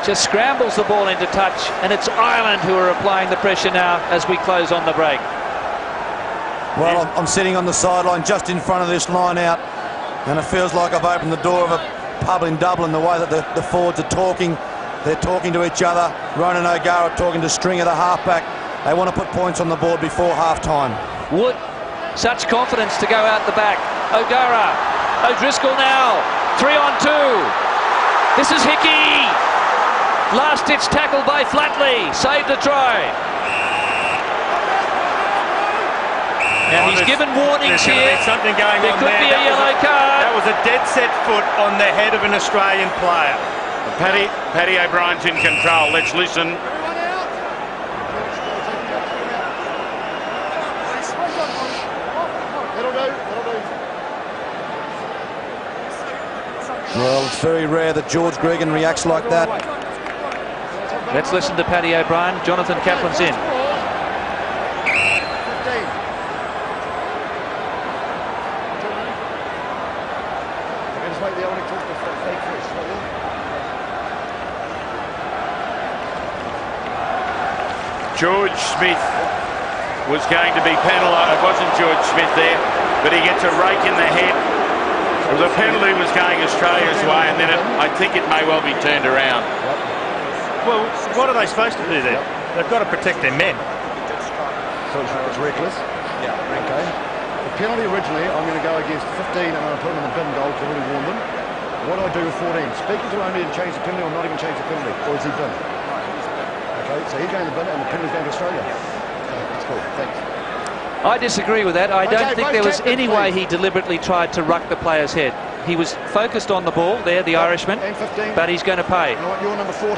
just scrambles the ball into touch, and it's Ireland who are applying the pressure now as we close on the break. Well, I'm sitting on the sideline just in front of this line out, and it feels like I've opened the door of a pub in Dublin, the way that the forwards are talking. They're talking to each other. Ronan O'Gara talking to Stringer, the halfback. They want to put points on the board before half-time. Wood, such confidence to go out the back. O'Gara, O'Driscoll now, 3-on-2. This is Hickey. Last-ditch tackle by Flatley, saved the try. Now he's given warnings here. There's something going on there. There could be a yellow card. That was a dead-set foot on the head of an Australian player. Paddy O'Brien's in control. Let's listen. Well, it's very rare that George Gregan reacts like that. Let's listen to Paddy O'Brien. Jonathan Kaplan's in. George Smith was going to be penalised. It wasn't George Smith there, but he gets a rake in the head. The penalty was going Australia's way, and then I think it may well be turned around. Well, what are they supposed to do there? They've got to protect their men. So it's reckless? Yeah. Okay. The penalty originally, I'm going to go against 15 and I'm going to put them in the bin goal to really warn them. What do I do with 14? Speaking to Omni and change the penalty or not even change the penalty? Or is he bin? Okay, so he's going to the bin and the penalty's going to Australia. Okay, that's cool. Thanks. I disagree with that. I don't think there was any way he deliberately tried to ruck the player's head. He was focused on the ball there, the Irishman, but he's going to pay. I want your number 14.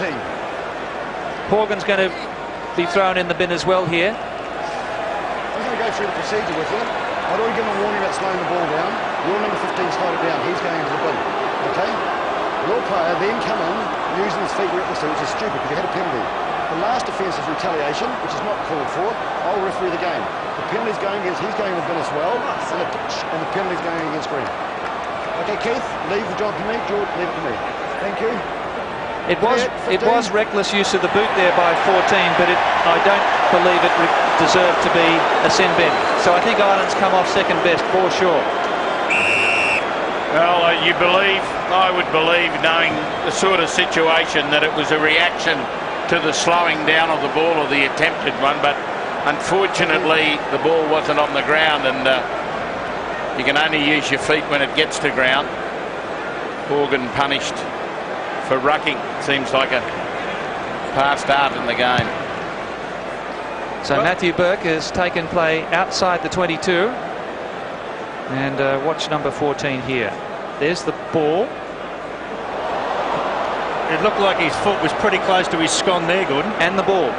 Horgan's going to be thrown in the bin as well here. I'm going to go through the procedure with you. I'd already given a warning about slowing the ball down. Your number 15 slowed it down. He's going into the bin. Okay? Your player then come in using his feet recklessly, which is stupid because he had a penalty. The last offence is retaliation, which is not called for. I'll referee the game. The penalty's going against, he's going to the bin as well, and the penalty's going against Green. Okay, Keith, leave the job to me. George, leave it to me. Thank you. It was reckless use of the boot there by 14, but I don't believe it deserved to be a sin bin. So I think Ireland's come off second best for sure. Well, I would believe, knowing the sort of situation, that it was a reaction to the slowing down of the ball or the attempted one, but unfortunately the ball wasn't on the ground, and you can only use your feet when it gets to ground. Horgan punished for rucking. Seems like a past art in the game. So Matthew Burke has taken play outside the 22, and watch number 14 here. There's the ball. It looked like his foot was pretty close to his scon there, Gordon. And the ball.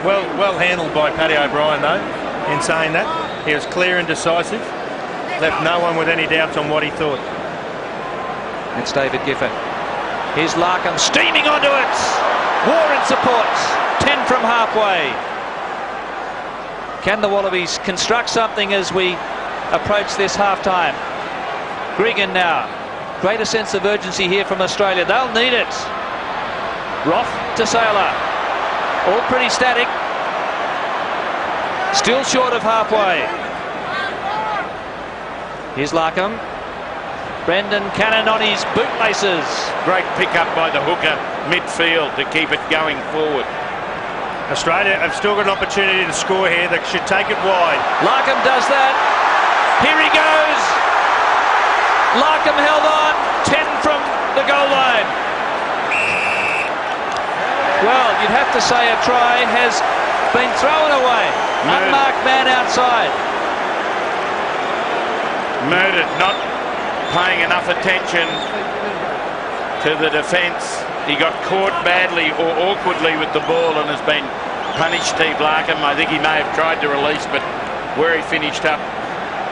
Well handled by Paddy O'Brien, though, in saying that. He was clear and decisive. Left no one with any doubts on what he thought. It's David Gifford. Here's Larkham steaming onto it. Warren supports. 10 from halfway. Can the Wallabies construct something as we approach this half-time? Gregan now. Greater sense of urgency here from Australia. They'll need it. Roth to Sailor. All pretty static. Still short of halfway. Here's Larkham. Brendan Cannon on his bootlaces. Great pick-up by the hooker midfield to keep it going forward. Australia have still got an opportunity to score here. They should take it wide. Larkham does that. Here he goes. Larkham held on. 10 from the goal line. Well, you'd have to say a try has been thrown away. Unmarked man outside. Murdered, not paying enough attention to the defence. He got caught badly or awkwardly with the ball and has been punished, Steve Larkham. I think he may have tried to release, but where he finished up,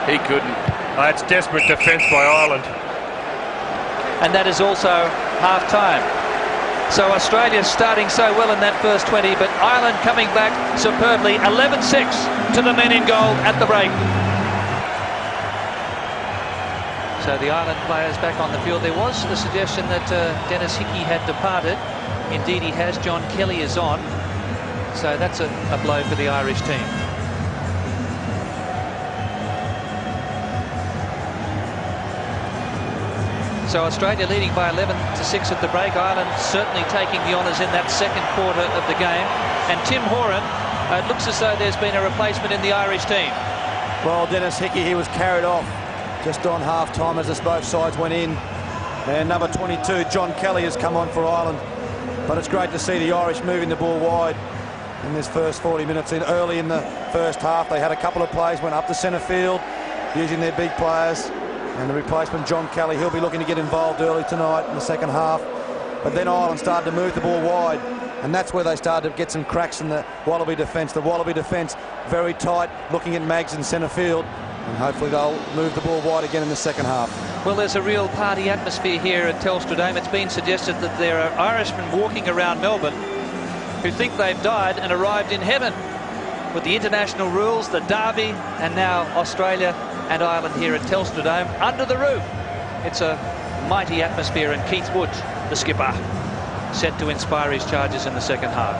he couldn't. That's desperate defence by Ireland. And that is also half-time. So Australia's starting so well in that first 20, but Ireland coming back superbly. 11-6 to the men in goal at the break. So the Ireland players back on the field. There was a suggestion that Dennis Hickey had departed. Indeed he has. John Kelly is on. So that's a blow for the Irish team. So Australia leading by 11-6 at the break. Ireland certainly taking the honours in that second quarter of the game. And Tim Horan, it looks as though there's been a replacement in the Irish team. Well, Dennis Hickey, he was carried off just on half-time as both sides went in. And number 22, John Kelly, has come on for Ireland. But it's great to see the Irish moving the ball wide in this first 40 minutes. Early in the first half, they had a couple of plays, went up to centre field, using their big players. And the replacement, John Kelly, he'll be looking to get involved early tonight in the second half. But then Ireland started to move the ball wide, and that's where they started to get some cracks in the Wallaby defence. The Wallaby defence very tight, looking at Mags in centre field, and hopefully they'll move the ball wide again in the second half. Well, there's a real party atmosphere here at Telstra Dome. It's been suggested that there are Irishmen walking around Melbourne who think they've died and arrived in heaven with the international rules, the derby, and now Australia and Ireland here at Telstra Dome under the roof. It's a mighty atmosphere, and Keith Wood, the skipper, set to inspire his charges in the second half.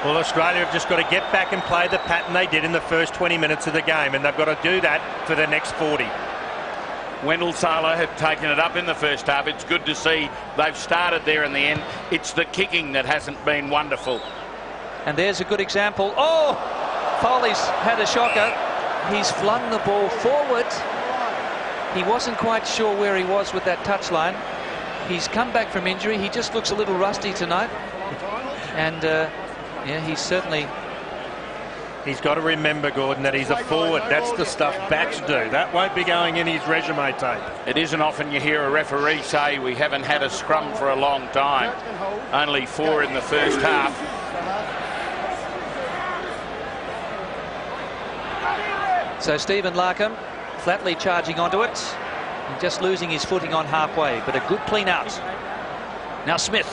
Well, Australia have just got to get back and play the pattern they did in the first 20 minutes of the game, and they've got to do that for the next 40. Wendell Sailor had taken it up in the first half. It's good to see they've started there in the end. It's the kicking that hasn't been wonderful. And there's a good example. Oh, Foley's had a shocker. He's flung the ball forward. He wasn't quite sure where he was with that touchline. He's come back from injury. He just looks a little rusty tonight. And yeah, he's certainly... He's got to remember, Gordon, that he's a forward. That's the stuff backs do. That won't be going in his resume tape. It isn't often you hear a referee say we haven't had a scrum for a long time. Only 4 in the first half. So Stephen Larkham flatly charging onto it and just losing his footing on halfway, but a good clean out. Now Smith.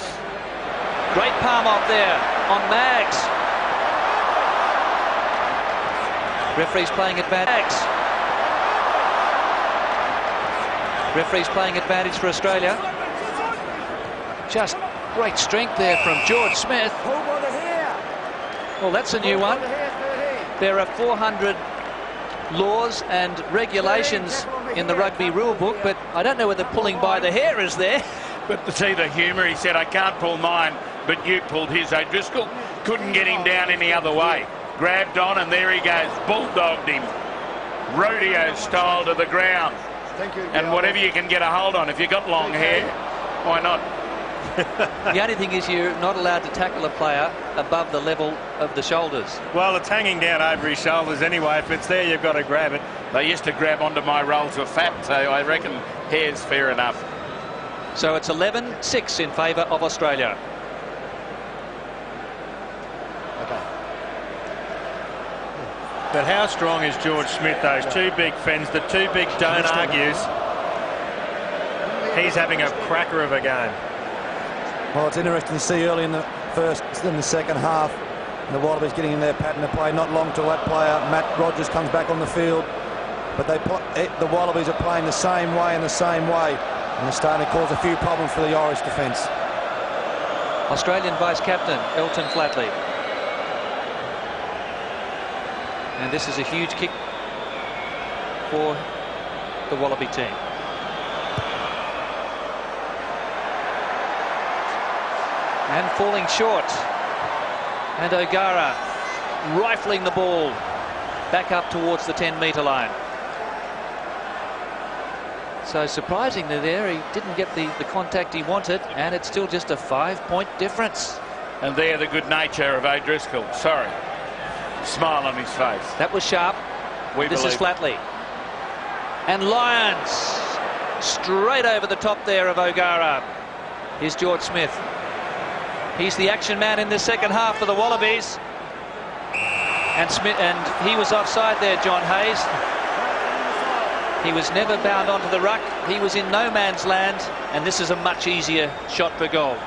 Great palm off there on Mags. Referee's playing advantage. Referee's playing advantage for Australia. Just great strength there from George Smith. Well, that's a new one. There are 400 laws and regulations in the rugby rule book, but I don't know whether pulling by the hair is there. But to see the humour, he said, I can't pull mine, but you pulled his. O'Driscoll couldn't get him down any other way. Grabbed on, and there he goes, bulldogged him, rodeo style to the ground. Thank you. And whatever you can get a hold on, if you've got long hair, why not? The only thing is you're not allowed to tackle a player above the level of the shoulders. Well, it's hanging down over his shoulders anyway. If it's there, you've got to grab it. They used to grab onto my rolls of fat, so I reckon hair's fair enough. So it's 11-6 in favour of Australia. But how strong is George Smith? Those two big fens, the two big don't argues. He's having a cracker of a game. Well, it's interesting to see early in the second half, the Wallabies getting in their pattern of play. Not long till that player, Matt Rogers, comes back on the field. But the Wallabies are playing the same way and the same way. And they're starting to cause a few problems for the Irish defence. Australian vice-captain, Elton Flatley. And this is a huge kick for the Wallaby team. And falling short. And O'Gara rifling the ball back up towards the 10-metre line. So surprisingly there, he didn't get the contact he wanted, and it's still just a 5-point difference. And there the good nature of O'Driscoll. Sorry. Smile on his face. That was sharp. This is Flatley. And Lyons straight over the top there of O'Gara. Here's George Smith. He's the action man in this second half for the Wallabies. And he was offside there, John Hayes. He was never bound onto the ruck. He was in no man's land, and this is a much easier shot for goal.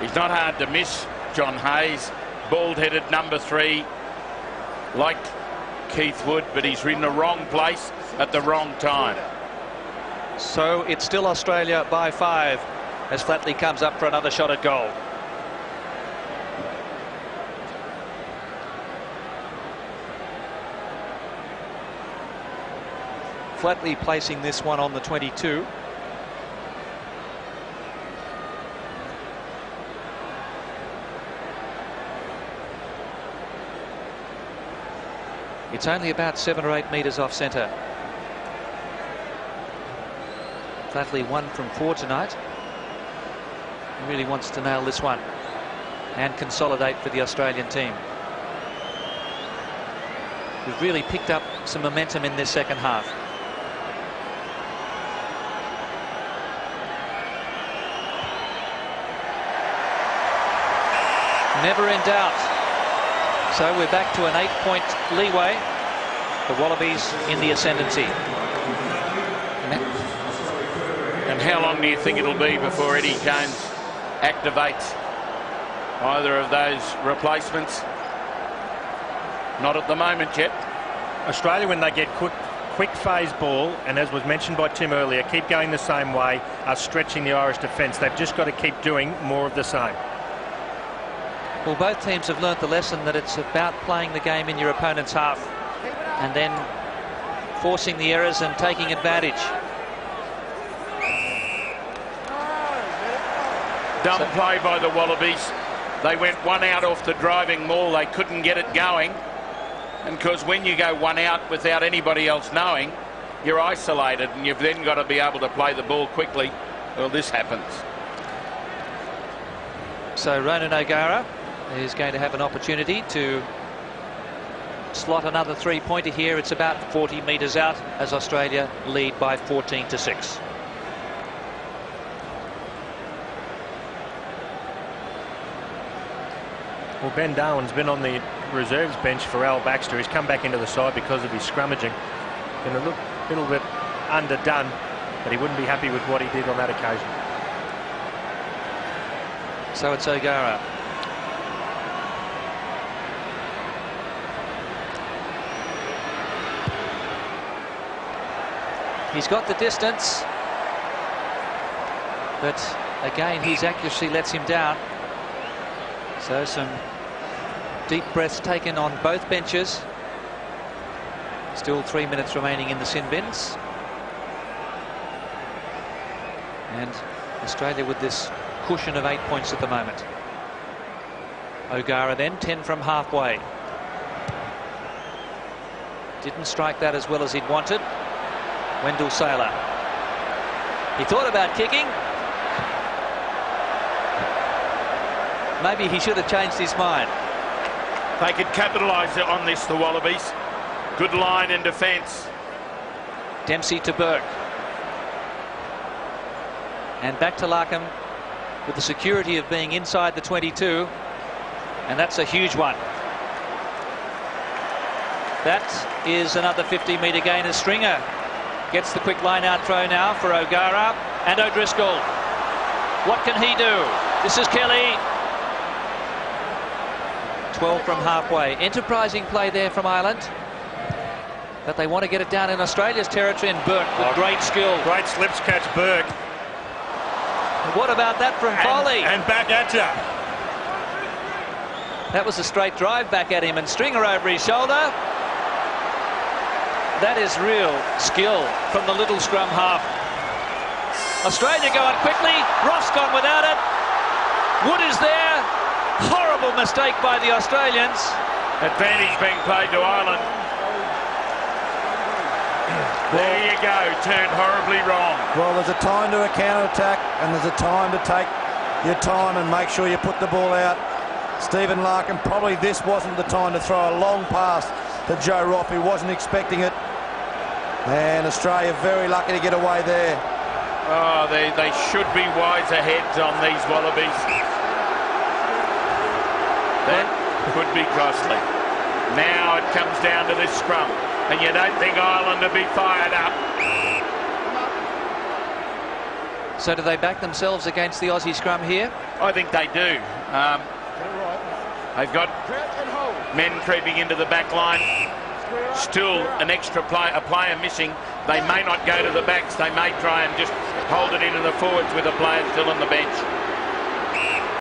He's not hard to miss, John Hayes. Bald-headed number 3, like Keith Wood, but he's in the wrong place at the wrong time. So it's still Australia by 5 as Flatley comes up for another shot at goal. Flatley placing this one on the 22. It's only about 7 or 8 metres off centre. Flatley 1 from 4 tonight. He really wants to nail this one and consolidate for the Australian team. We've really picked up some momentum in this second half. Never in doubt. So we're back to an 8-point leeway. The Wallabies in the ascendancy. And how long do you think it'll be before Eddie Jones activates either of those replacements? Not at the moment yet. Australia, when they get quick phase ball, and as was mentioned by Tim earlier, keep going the same way, are stretching the Irish defence. They've just got to keep doing more of the same. Well, both teams have learnt the lesson that it's about playing the game in your opponent's half and then forcing the errors and taking advantage. Dumb play by the Wallabies. They went 1 out off the driving maul. They couldn't get it going. And because when you go 1 out without anybody else knowing, you're isolated, and you've then got to be able to play the ball quickly. Well, this happens. So Ronan O'Gara is going to have an opportunity to slot another 3-pointer here. It's about 40 metres out as Australia lead by 14-6. Well, Ben Darwin's been on the reserves bench for Al Baxter. He's come back into the side because of his scrummaging. Been a little bit underdone, but he wouldn't be happy with what he did on that occasion. So it's O'Gara. He's got the distance, but again his accuracy lets him down. So some deep breaths taken on both benches. Still 3 minutes remaining in the sin bins. And Australia with this cushion of 8 points at the moment. O'Gara then 10 from halfway. Didn't strike that as well as he'd wanted. Wendell Sailor. He thought about kicking. Maybe he should have changed his mind. They could capitalise on this, the Wallabies. Good line in defence. Dempsey to Burke. And back to Larkham with the security of being inside the 22. And that's a huge one. That is another 50-metre gain as Stringer gets the quick line-out throw now for O'Gara and O'Driscoll. What can he do? This is Kelly. 12 from halfway. Enterprising play there from Ireland. But they want to get it down in Australia's territory, and Burke with great skill. Great slips catch, Burke. What about that from Foley? And back at you. That was a straight drive back at him, and Stringer over his shoulder. That is real skill from the little scrum half. Australia going quickly. Ross gone without it. Wood is there. Horrible mistake by the Australians. Advantage being played to Ireland. There you go, turned horribly wrong. Well, there's a time to a counter-attack, and there's a time to take your time and make sure you put the ball out. Stephen Larkham, probably this wasn't the time to throw a long pass to Joe Roff. He wasn't expecting it. And Australia very lucky to get away there. Oh, they should be wiser heads on these Wallabies. That could be costly. Now it comes down to this scrum. and you don't think Ireland will be fired up. So do they back themselves against the Aussie scrum here? I think they do. They've got men creeping into the back line. Still an extra a player missing. They may not go to the backs. They may try and just hold it into the forwards with a player still on the bench.